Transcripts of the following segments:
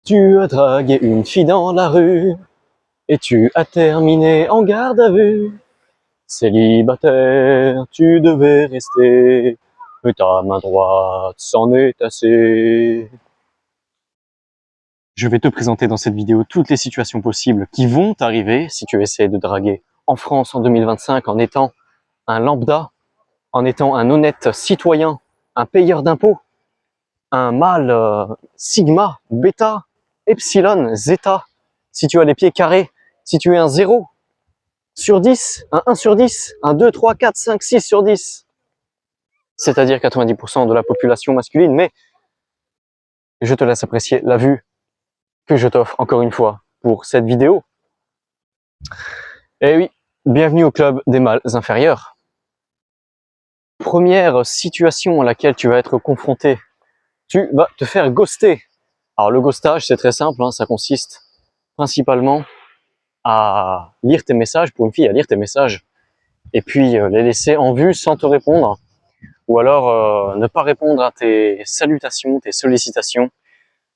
Tu as dragué une fille dans la rue et tu as terminé en garde à vue. Célibataire, tu devais rester, mais ta main droite s'en est assez. Je vais te présenter dans cette vidéo toutes les situations possibles qui vont t'arriver si tu essaies de draguer en France en 2025 en étant un lambda, en étant un honnête citoyen, un payeur d'impôts, un mâle sigma, bêta, epsilon, zeta, si tu as les pieds carrés, si tu es un 0 sur 10, un 1 sur 10, un 2, 3, 4, 5, 6 sur 10, c'est-à-dire 90% de la population masculine, mais je te laisse apprécier la vue que je t'offre encore une fois pour cette vidéo. Et oui, bienvenue au club des mâles inférieurs. Première situation à laquelle tu vas être confronté, tu vas te faire ghoster. Alors le ghostage, c'est très simple, hein, ça consiste principalement à lire tes messages, pour une fille, à lire tes messages, et puis les laisser en vue sans te répondre, ou alors ne pas répondre à tes salutations, tes sollicitations.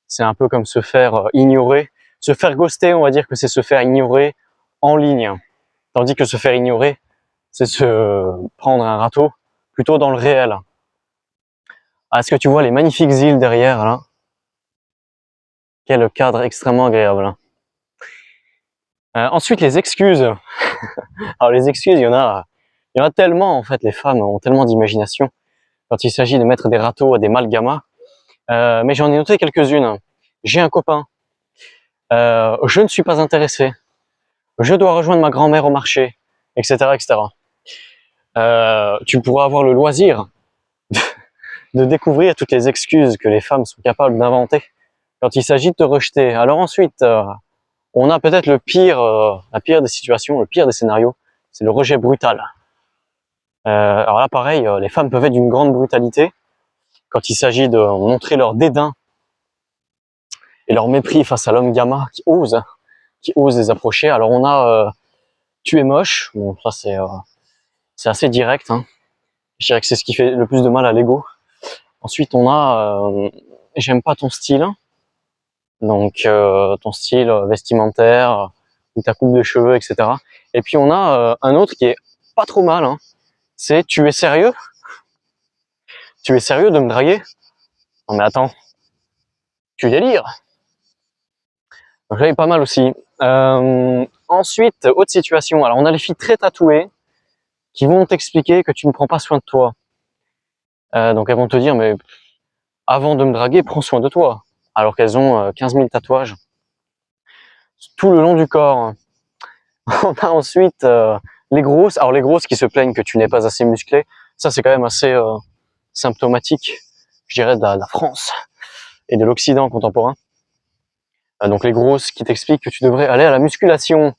C'est un peu comme se faire ignorer. Se faire ghoster, on va dire que c'est se faire ignorer en ligne, tandis que se faire ignorer, c'est se prendre un râteau plutôt dans le réel. Ah, est-ce que tu vois les magnifiques îles derrière là? Quel cadre extrêmement agréable. Ensuite, les excuses. Alors les excuses, il y en a tellement en fait. Les femmes ont tellement d'imagination quand il s'agit de mettre des râteaux à des malgamas. Mais j'en ai noté quelques-unes. J'ai un copain. Je ne suis pas intéressé. Je dois rejoindre ma grand-mère au marché, etc., etc. Tu pourras avoir le loisir de découvrir toutes les excuses que les femmes sont capables d'inventer quand il s'agit de te rejeter. Alors ensuite, on a peut-être la pire des situations, le pire des scénarios, c'est le rejet brutal. Alors là, pareil, les femmes peuvent être d'une grande brutalité quand il s'agit de montrer leur dédain et leur mépris face à l'homme gamin qui ose les approcher. Alors on a tu es moche, bon ça c'est assez direct, hein. Je dirais que c'est ce qui fait le plus de mal à l'ego. Ensuite on a j'aime pas ton style, donc ton style vestimentaire ou ta coupe de cheveux, etc. Et puis on a un autre qui est pas trop mal, hein. C'est tu es sérieux? Tu es sérieux de me draguer? Non mais attends, tu délires. Donc là, il est pas mal aussi. Ensuite, autre situation. Alors, on a les filles très tatouées qui vont t'expliquer que tu ne prends pas soin de toi. Donc, elles vont te dire, mais avant de me draguer, prends soin de toi. Alors qu'elles ont 15 000 tatouages tout le long du corps. On a ensuite les grosses. Alors, les grosses qui se plaignent que tu n'es pas assez musclé. Ça, c'est quand même assez symptomatique, je dirais, de la France et de l'Occident contemporain. Donc, les grosses qui t'expliquent que tu devrais aller à la musculation.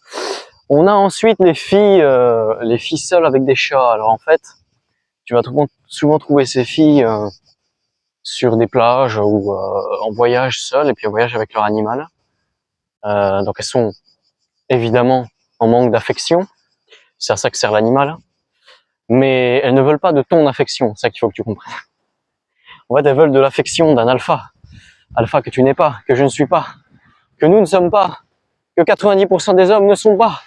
On a ensuite les filles seules avec des chats. Alors en fait, tu vas souvent trouver ces filles sur des plages ou en voyage seules et puis en voyage avec leur animal. Donc elles sont évidemment en manque d'affection. C'est à ça que sert l'animal. Mais elles ne veulent pas de ton affection. C'est ça qu'il faut que tu comprennes. En fait, elles veulent de l'affection d'un alpha. Alpha que tu n'es pas, que je ne suis pas, que nous ne sommes pas, que 90% des hommes ne sont pas.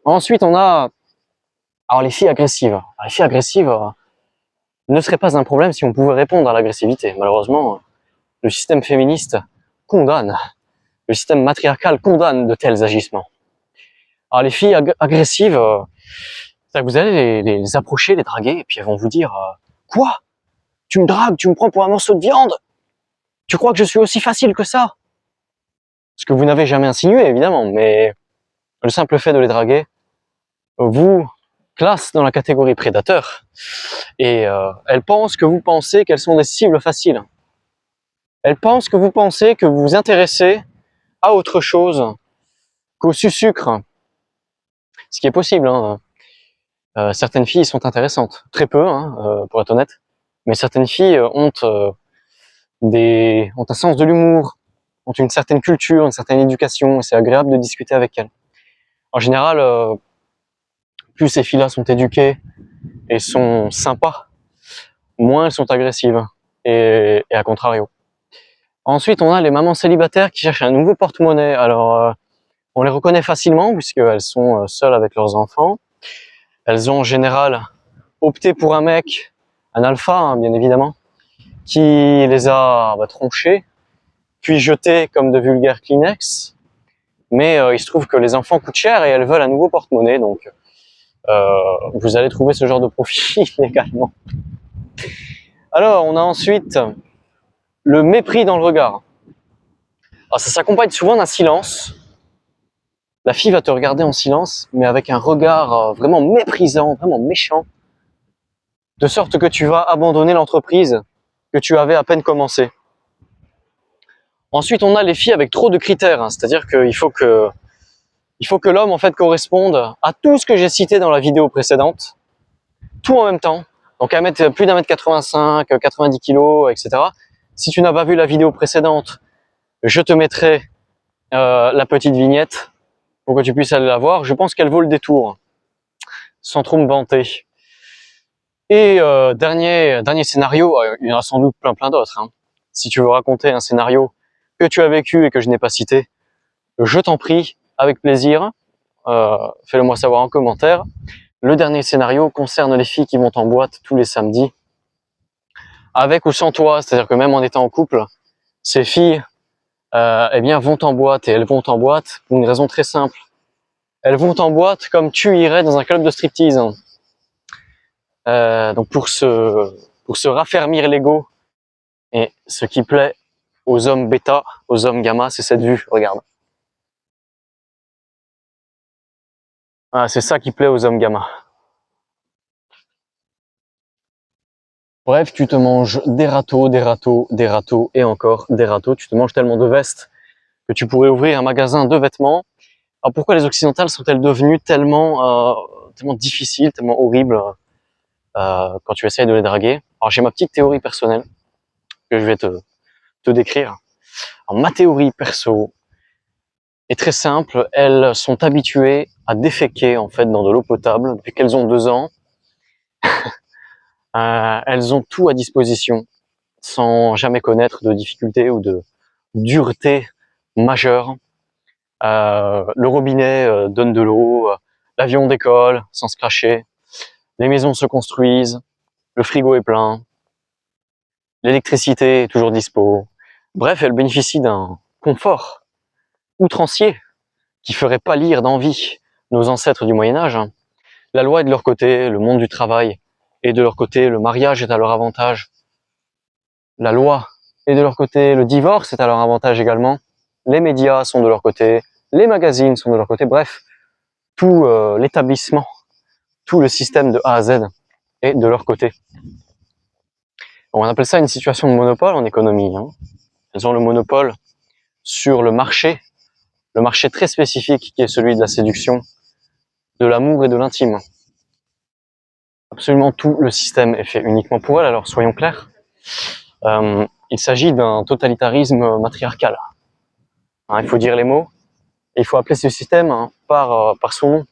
Ensuite, on a alors les filles agressives. Alors, les filles agressives ne serait pas un problème si on pouvait répondre à l'agressivité. Malheureusement, le système féministe condamne, le système matriarcal condamne de tels agissements. Alors les filles agressives, vous allez les approcher, les draguer, et puis elles vont vous dire quoi? Tu me dragues, tu me prends pour un morceau de viande? Tu crois que je suis aussi facile que ça? Ce que vous n'avez jamais insinué, évidemment, mais le simple fait de les draguer vous classe dans la catégorie prédateur. Et elles pensent que vous pensez qu'elles sont des cibles faciles. Elles pensent que vous pensez que vous vous intéressez à autre chose qu'au sucre. Ce qui est possible, hein. Certaines filles sont intéressantes. Très peu, hein, pour être honnête. Mais certaines filles ont un sens de l'humour, ont une certaine culture, une certaine éducation, et c'est agréable de discuter avec elles. En général, plus ces filles-là sont éduquées et sont sympas, moins elles sont agressives. Et à contrario. Ensuite, on a les mamans célibataires qui cherchent un nouveau porte-monnaie. Alors, on les reconnaît facilement puisqu'elles sont seules avec leurs enfants. Elles ont en général opté pour un mec, un alpha, hein, bien évidemment, qui les a tronchés, puis jetés comme de vulgaires Kleenex. Mais il se trouve que les enfants coûtent cher et elles veulent un nouveau porte-monnaie, donc vous allez trouver ce genre de profil également. Alors, on a ensuite le mépris dans le regard. Alors, ça s'accompagne souvent d'un silence. La fille va te regarder en silence, mais avec un regard vraiment méprisant, vraiment méchant, de sorte que tu vas abandonner l'entreprise que tu avais à peine commencé. Ensuite, on a les filles avec trop de critères, hein, c'est-à-dire qu'il faut que l'homme en fait corresponde à tout ce que j'ai cité dans la vidéo précédente, tout en même temps. Donc plus d'un mètre 85, 90 kg, etc. Si tu n'as pas vu la vidéo précédente, je te mettrai la petite vignette pour que tu puisses aller la voir. Je pense qu'elle vaut le détour, sans trop me vanter. Et dernier scénario, il y en a sans doute plein d'autres. Hein. Si tu veux raconter un scénario que tu as vécu et que je n'ai pas cité, je t'en prie, avec plaisir, fais-le moi savoir en commentaire. Le dernier scénario concerne les filles qui vont en boîte tous les samedis, avec ou sans toi, c'est-à-dire que même en étant en couple, ces filles eh bien, vont en boîte, et elles vont en boîte pour une raison très simple. Elles vont en boîte comme tu irais dans un club de striptease. Donc pour se raffermir l'ego, et ce qui plaît aux hommes bêta, aux hommes gamma, c'est cette vue, regarde. Ah, c'est ça qui plaît aux hommes gamma. Bref, tu te manges des râteaux, des râteaux, des râteaux et encore des râteaux. Tu te manges tellement de vestes que tu pourrais ouvrir un magasin de vêtements. Alors pourquoi les occidentales sont-elles devenues tellement difficiles, tellement horribles quand tu essayes de les draguer? Alors j'ai ma petite théorie personnelle que je vais te décrire. Alors ma théorie perso est très simple. Elles sont habituées à déféquer en fait dans de l'eau potable depuis qu'elles ont 2 ans. Elles ont tout à disposition sans jamais connaître de difficultés ou de dureté majeure. Le robinet donne de l'eau, l'avion décolle sans se cracher, les maisons se construisent, le frigo est plein, l'électricité est toujours dispo. Bref, elles bénéficient d'un confort outrancier qui ferait pâlir d'envie nos ancêtres du Moyen-Âge. La loi est de leur côté, le monde du travail est de leur côté, le mariage est à leur avantage. La loi est de leur côté, le divorce est à leur avantage également. Les médias sont de leur côté, les magazines sont de leur côté. Bref, tout l'établissement, tout le système de A à Z est de leur côté. On appelle ça une situation de monopole en économie. Hein. Elles ont le monopole sur le marché très spécifique qui est celui de la séduction, de l'amour et de l'intime. Absolument tout le système est fait uniquement pour elles, alors soyons clairs. Il s'agit d'un totalitarisme matriarcal. Hein, il faut dire les mots, et il faut appeler ce système par son nom.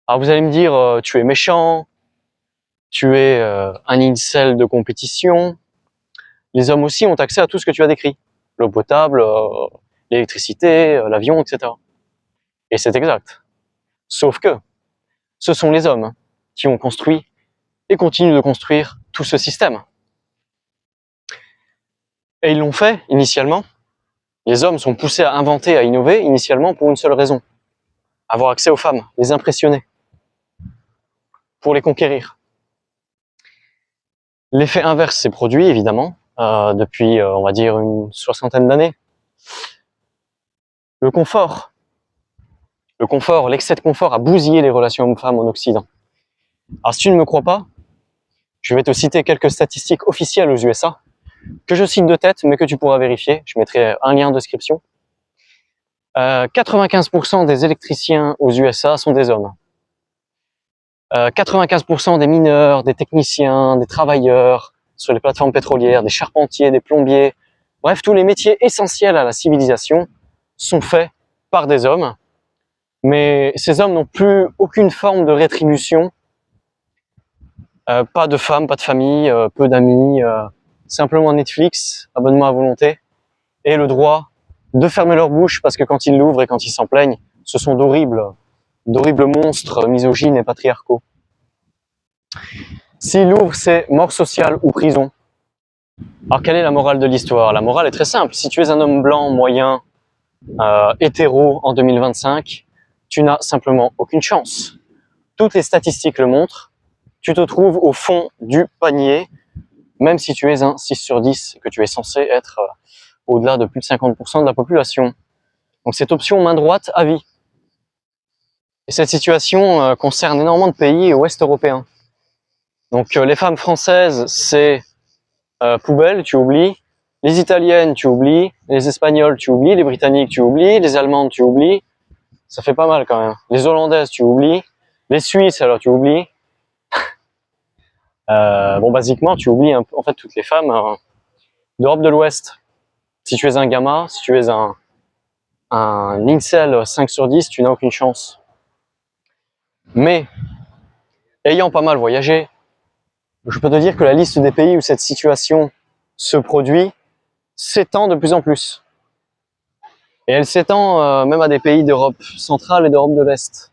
Alors vous allez me dire, tu es méchant, tu es un incel de compétition. Les hommes aussi ont accès à tout ce que tu as décrit. L'eau potable, l'électricité, l'avion, etc. Et c'est exact. Sauf que ce sont les hommes qui ont construit et continuent de construire tout ce système. Et ils l'ont fait initialement. Les hommes sont poussés à inventer, à innover initialement pour une seule raison. Avoir accès aux femmes, les impressionner, pour les conquérir. L'effet inverse s'est produit évidemment depuis, on va dire, une 60aine d'années. Le confort, l'excès de confort a bousillé les relations hommes-femmes en Occident. Alors si tu ne me crois pas, je vais te citer quelques statistiques officielles aux USA, que je cite de tête, mais que tu pourras vérifier. Je mettrai un lien en description. 95% des électriciens aux USA sont des hommes. 95% des mineurs, des techniciens, des travailleurs sur les plateformes pétrolières, des charpentiers, des plombiers, bref, tous les métiers essentiels à la civilisation sont faits par des hommes. Mais ces hommes n'ont plus aucune forme de rétribution. Pas de femme, pas de famille, peu d'amis, simplement Netflix, abonnement à volonté. aient le droit de fermer leur bouche parce que quand ils l'ouvrent et quand ils s'en plaignent, ce sont d'horribles monstres misogynes et patriarcaux. S'ils l'ouvrent, c'est mort sociale ou prison. Alors quelle est la morale de l'histoire? La morale est très simple. Si tu es un homme blanc, moyen, hétéro en 2025, tu n'as simplement aucune chance. Toutes les statistiques le montrent. Tu te trouves au fond du panier, même si tu es un 6 sur 10, que tu es censé être au-delà de plus de 50% de la population. Donc cette option main droite à vie. Et cette situation concerne énormément de pays ouest européens. Donc les femmes françaises, c'est poubelle, tu oublies. Les italiennes, tu oublies. Les espagnoles, tu oublies. Les britanniques, tu oublies. Les allemandes, tu oublies. Ça fait pas mal quand même. Les hollandaises, tu oublies. Les suisses, alors tu oublies. Bon, basiquement, tu oublies en fait toutes les femmes d'Europe de l'Ouest. Si tu es un gamma, si tu es un incel 5 sur 10, tu n'as aucune chance. Mais, ayant pas mal voyagé, je peux te dire que la liste des pays où cette situation se produit s'étend de plus en plus. Et elle s'étend même à des pays d'Europe centrale et d'Europe de l'Est.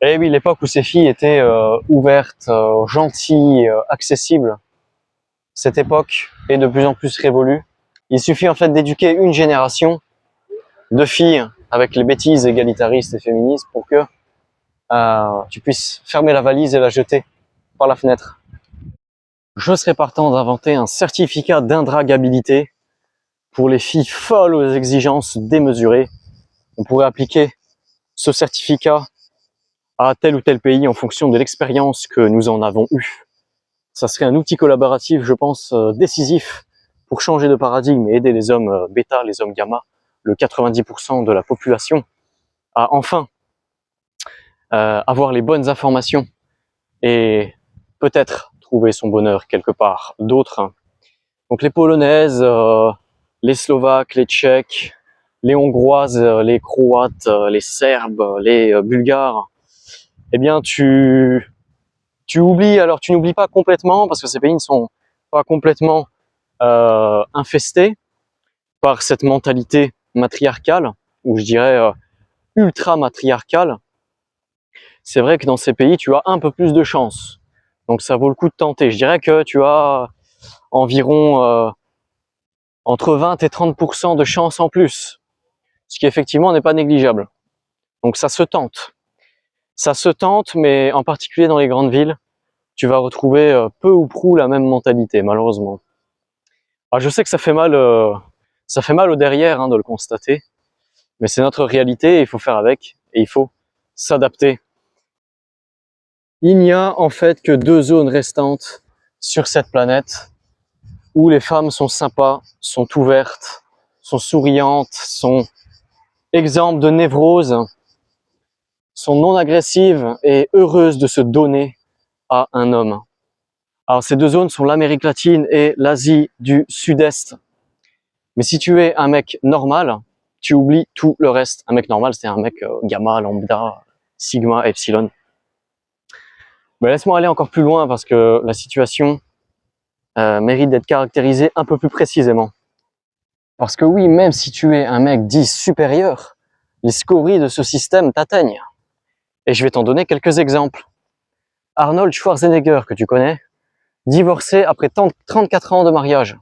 Et oui, l'époque où ces filles étaient ouvertes, gentilles, accessibles, cette époque est de plus en plus révolue. Il suffit en fait d'éduquer une génération de filles avec les bêtises égalitaristes et féministes pour que tu puisses fermer la valise et la jeter par la fenêtre. Je serais partant d'inventer un certificat d'indragabilité pour les filles folles aux exigences démesurées. On pourrait appliquer ce certificat à tel ou tel pays en fonction de l'expérience que nous en avons eue. Ça serait un outil collaboratif, je pense, décisif pour changer de paradigme et aider les hommes bêta, les hommes gamma, le 90% de la population, à enfin avoir les bonnes informations et peut-être trouver son bonheur quelque part d'autre. Donc les Polonaises, les Slovaques, les Tchèques, les Hongroises, les Croates, les Serbes, les Bulgares, eh bien tu oublies, alors tu n'oublies pas complètement parce que ces pays ne sont pas complètement infestés par cette mentalité matriarcale, ou je dirais ultra matriarcale. C'est vrai que dans ces pays, tu as un peu plus de chance. Donc ça vaut le coup de tenter. Je dirais que tu as environ entre 20 et 30% de chance en plus, ce qui effectivement n'est pas négligeable. Donc ça se tente. Ça se tente, mais en particulier dans les grandes villes, tu vas retrouver peu ou prou la même mentalité, malheureusement. Alors je sais que ça fait mal au derrière de le constater, mais c'est notre réalité et il faut faire avec, et il faut s'adapter. Il n'y a en fait que 2 zones restantes sur cette planète où les femmes sont sympas, sont ouvertes, sont souriantes, sont exemples de névrose, sont non agressives et heureuses de se donner à un homme. Alors ces 2 zones sont l'Amérique latine et l'Asie du Sud-Est. Mais si tu es un mec normal, tu oublies tout le reste. Un mec normal, c'est un mec gamma, lambda, sigma, epsilon. Mais laisse-moi aller encore plus loin parce que la situation mérite d'être caractérisée un peu plus précisément. Parce que oui, même si tu es un mec dit supérieur, les scories de ce système t'atteignent. Et je vais t'en donner quelques exemples. Arnold Schwarzenegger, que tu connais, divorcé après 34 ans de mariage.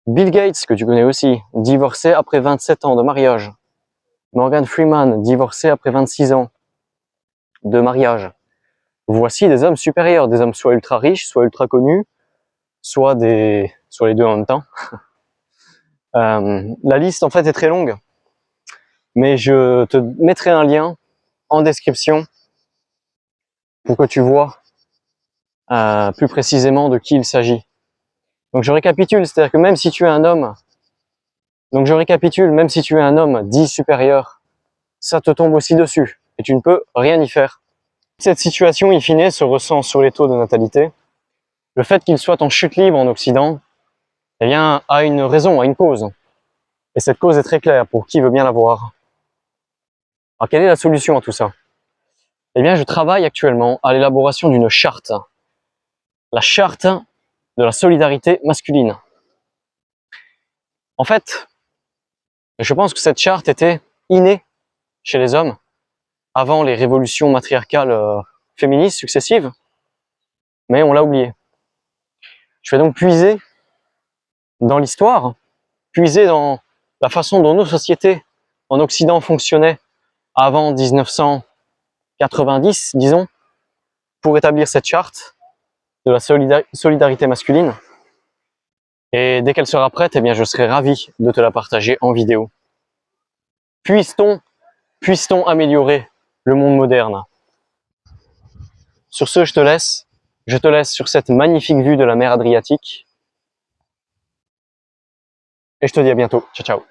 Bill Gates, que tu connais aussi, divorcé après 27 ans de mariage. Morgan Freeman, divorcé après 26 ans de mariage. Voici des hommes supérieurs, des hommes soit ultra riches, soit ultra connus, soit les deux en même temps. La liste en fait est très longue, mais je te mettrai un lien en description pour que tu vois plus précisément de qui il s'agit. Donc je récapitule, c'est-à-dire que même si tu es un homme, dit supérieur, ça te tombe aussi dessus et tu ne peux rien y faire. Cette situation, in fine, se ressent sur les taux de natalité. Le fait qu'il soit en chute libre en Occident, eh bien, a une raison, a une cause. Et cette cause est très claire pour qui veut bien la voir. Alors, quelle est la solution à tout ça? Eh bien, je travaille actuellement à l'élaboration d'une charte. La charte de la solidarité masculine. En fait, je pense que cette charte était innée chez les hommes avant les révolutions matriarcales féministes successives, mais on l'a oublié. Je vais donc puiser dans l'histoire, puiser dans la façon dont nos sociétés en Occident fonctionnaient avant 1990, disons, pour établir cette charte de la solidarité masculine. Et dès qu'elle sera prête, eh bien, je serai ravi de te la partager en vidéo. Puisse-t-on améliorer le monde moderne? Sur ce, je te laisse sur cette magnifique vue de la mer Adriatique. Et je te dis à bientôt. Ciao, ciao.